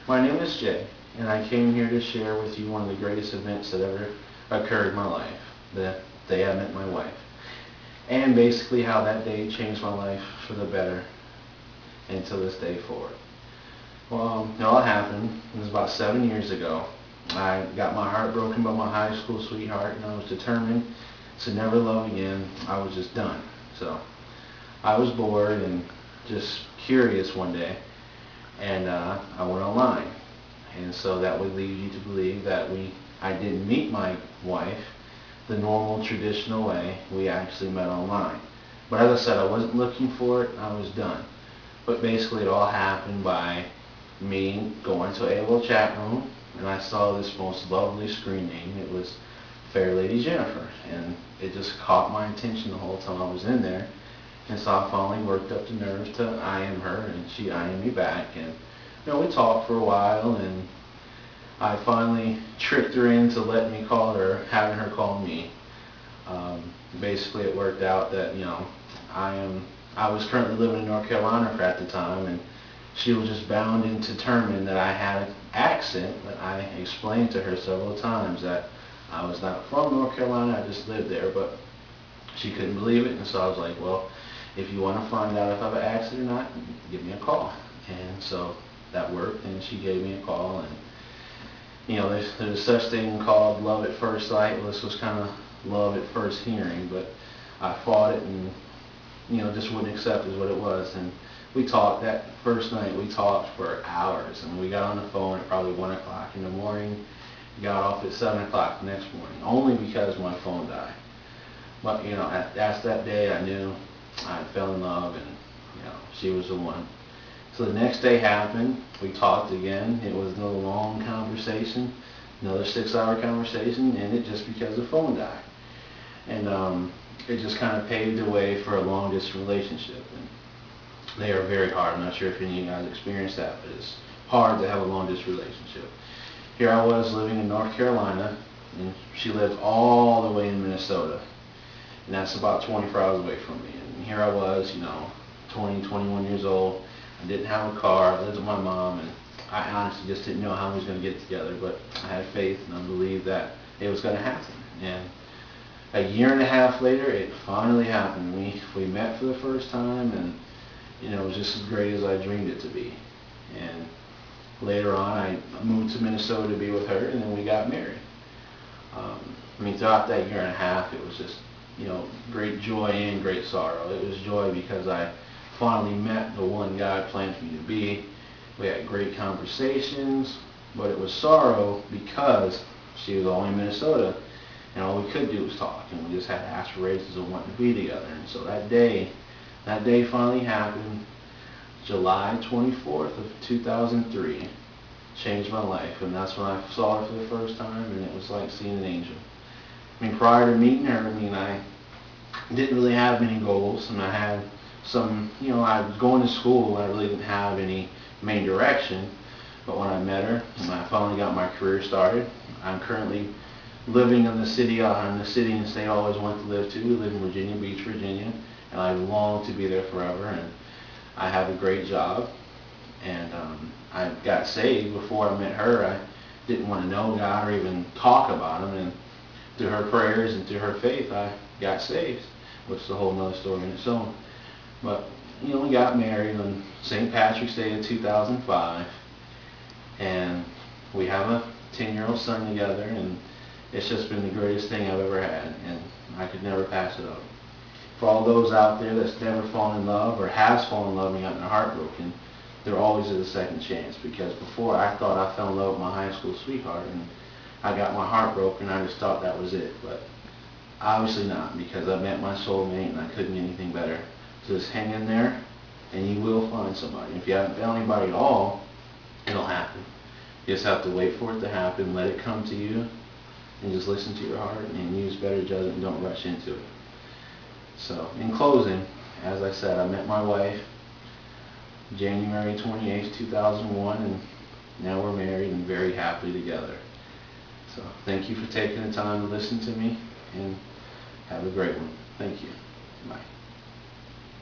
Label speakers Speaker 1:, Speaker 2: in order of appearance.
Speaker 1: My name is Jay, and I came here to share with you one of the greatest events that ever occurred in my life, the day I met my wife, and basically how that day changed my life for the better and to this day forward. Well, it all happened. It was about 7 years ago. I got my heart broken by my high school sweetheart, and I was determined to never love again. I was just done. So I was bored and just curious one day, and I went online. And so that would lead you to believe that I didn't meet my wife the normal traditional way. We actually met online. But as I said, I wasn't looking for it. I was done. But basically it all happened by me going to AOL chat room, and I saw this most lovely screen name. It was Fair Lady Jennifer, and it just caught my attention the whole time I was in there. And so I finally worked up the nerve to IM her, and she IM'd me back, and we talked for a while, and I finally tricked her into letting me call her, having her call me. Basically it worked out that I was currently living in North Carolina at the time, and she was just bound and determined that I had an accent. But I explained to her several times that I was not from North Carolina, I just lived there, but she couldn't believe it. And so I was like, well, if you want to find out if I have an accent or not, give me a call. And so that worked, and she gave me a call. And there's such thing called love at first sight. Well, this was kind of love at first hearing, but I fought it and just wouldn't accept it as what it was. And we talked that first night. We talked for hours, and we got on the phone at probably 1 o'clock in the morning. Got off at 7 o'clock the next morning, only because my phone died. But that's that day I knew I fell in love, and she was the one. So the next day happened. We talked again. It was another long conversation, another 6-hour conversation, and it just because the phone died. And it just kind of paved the way for a long distance relationship. And they are very hard. I'm not sure if any of you guys experienced that, but it's hard to have a long distance relationship. Here I was living in North Carolina, and she lived all the way in Minnesota, and that's about 24 hours away from me. And here I was, 20, 21 years old. I didn't have a car. I lived with my mom, and I honestly just didn't know how we was going to get together, but I had faith, and I believed that it was going to happen. And a year and a half later, it finally happened. We met for the first time, and it was just as great as I dreamed it to be. And later on, I moved to Minnesota to be with her, and then we got married. Throughout that year and a half, it was just great joy and great sorrow. It was joy because I finally met the one God planned for me to be. We had great conversations, but it was sorrow because she was all in Minnesota, and all we could do was talk, and we just had aspirations of wanting to be together. And so that day finally happened, July 24th of 2003, changed my life, and that's when I saw her for the first time, and it was like seeing an angel. Prior to meeting her, I didn't really have many goals, and I had some, I was going to school, and I really didn't have any main direction. But when I met her, and I finally got my career started, I'm currently living in the city and state I always wanted to live to. We live in Virginia Beach, Virginia, and I long to be there forever. And I have a great job, and I got saved before I met her. I didn't want to know God or even talk about Him, and through her prayers and through her faith, I got saved, which is a whole nother story in its own. But we got married on St. Patrick's Day of 2005, and we have a 10-year-old son together, and it's just been the greatest thing I've ever had, and I could never pass it up. For all those out there that's never fallen in love or has fallen in love and gotten their heart broken, there always is a second chance, because before I thought I fell in love with my high school sweetheart, and I got my heart broken. I just thought that was it, but obviously not, because I met my soulmate, and I couldn't get anything better. So just hang in there, and you will find somebody. If you haven't found anybody at all, it'll happen. You just have to wait for it to happen, let it come to you, and just listen to your heart and use better judgment and don't rush into it. So in closing, as I said, I met my wife January 28th, 2001, and now we're married and very happily together. So thank you for taking the time to listen to me, and have a great one. Thank you. Bye.